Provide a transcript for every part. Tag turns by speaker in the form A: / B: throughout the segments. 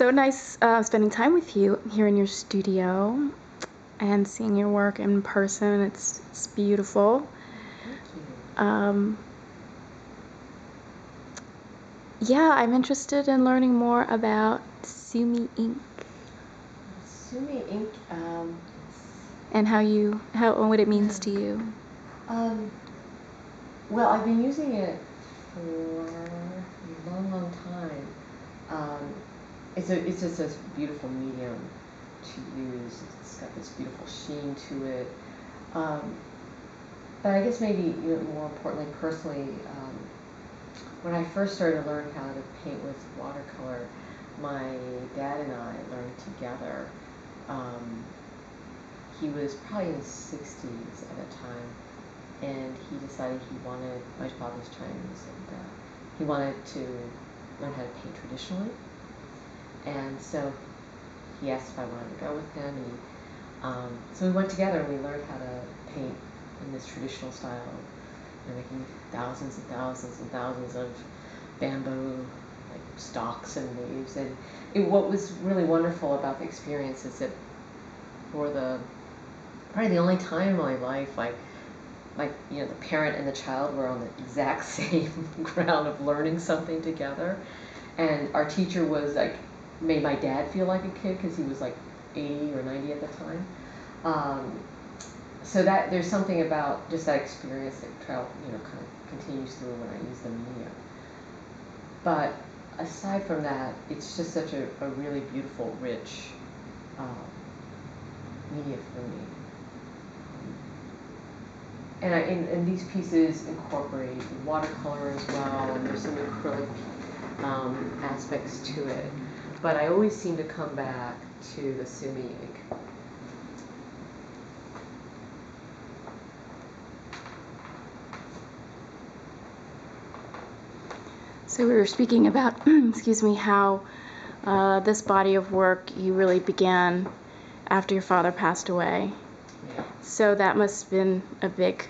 A: so nice spending time with you here in your studio and seeing your work in person. It's beautiful.
B: Thank you.
A: Yeah, I'm interested in learning more about Sumi ink.
B: Sumi ink,
A: and what it means to you.
B: Well, I've been using it for a long, long time. It's just a beautiful medium to use. It's got this beautiful sheen to it. But I guess maybe more importantly, personally, when I first started to learn how to paint with watercolor, my dad and I learned together. He was probably in his 60s at the time, and he decided my father's Chinese, and he wanted to learn how to paint traditionally. And so he asked if I wanted to go with him, and so we went together and we learned how to paint in this traditional style, making thousands and thousands and thousands of bamboo stalks and leaves. And what was really wonderful about the experience is that for probably the only time in my life, the parent and the child were on the exact same ground of learning something together. And our teacher made my dad feel like a kid because he was 80 or 90 at the time. So that there's something about just that experience that kind of continues through when I use the medium. But aside from that, it's just such a really beautiful, rich media for me. And these pieces incorporate watercolor as well, and there's some acrylic aspects to it. But I always seem to come back to the Sumi ink.
A: So we were speaking about, excuse me, how this body of work you really began after your father passed away.
B: Yeah.
A: So that must have been a big,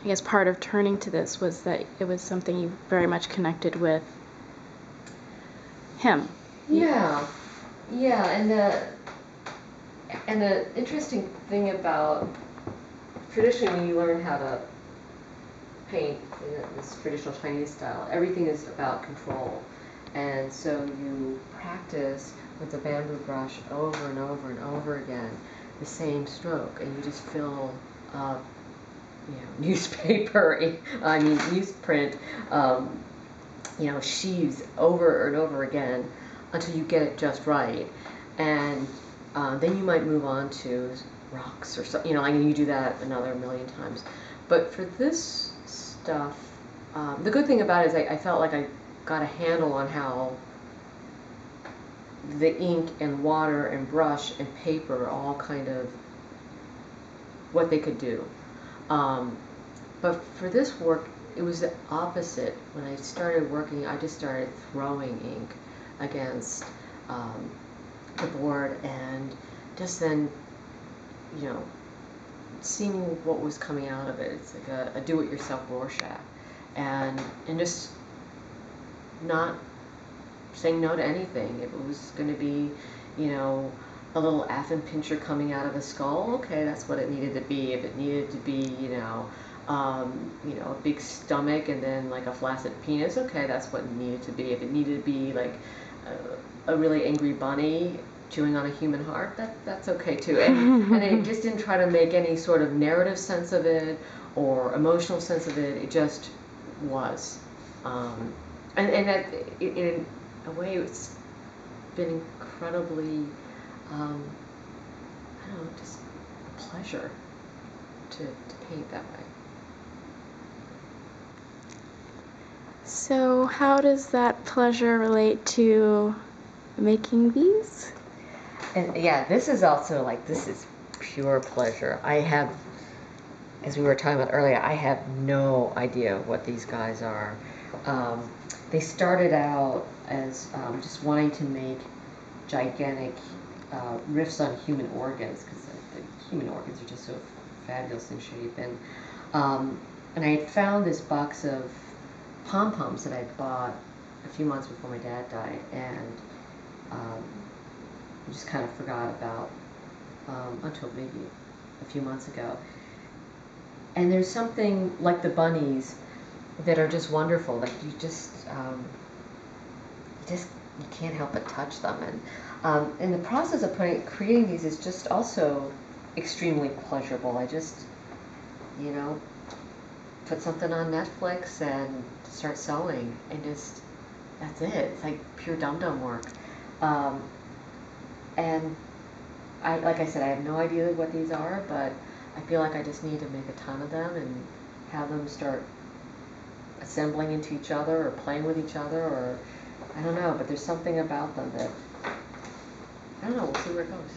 A: I guess, part of turning to this was that it was something you very much connected with him.
B: Yeah, and the interesting thing about traditionally when you learn how to paint in this traditional Chinese style, everything is about control. And so you practice with the bamboo brush over and over and over again the same stroke, and you just fill up, newspaper, newsprint, sheaves over and over again until you get it just right. And then you might move on to rocks or something, and you do that another million times. But for this stuff, the good thing about it is I felt like I got a handle on how the ink and water and brush and paper all kind of what they could do. But for this work, it was the opposite. When I started working, I just started throwing ink against the board, and just then, seeing what was coming out of it. It's like a do-it-yourself Rorschach, and just not saying no to anything. If it was going to be, a little Affenpinscher coming out of a skull, okay, that's what it needed to be. If it needed to be, a big stomach and then a flaccid penis, okay, that's what it needed to be. If it needed to be a really angry bunny chewing on a human heart, that's okay too. And it just didn't try to make any sort of narrative sense of it or emotional sense of it. It just was. And that in a way it's been incredibly, just a pleasure to paint that way.
A: So how does that pleasure relate to making these?
B: And yeah, this is also this is pure pleasure. I have, as we were talking about earlier, I have no idea what these guys are. They started out as just wanting to make gigantic riffs on human organs, because the human organs are just so fabulous in shape. And I had found this box of pom-poms that I bought a few months before my dad died, and I just kind of forgot about until maybe a few months ago. And there's something like the bunnies that are just wonderful. Like you can't help but touch them. And the process of creating these is just also extremely pleasurable. I just, you know, put something on Netflix and start sewing, and just that's it. It's like pure dum-dum work. Um, and like I said, I have no idea what these are, but I feel like I just need to make a ton of them and have them start assembling into each other or playing with each other, or I don't know, but there's something about them that, I don't know, we'll see where it goes.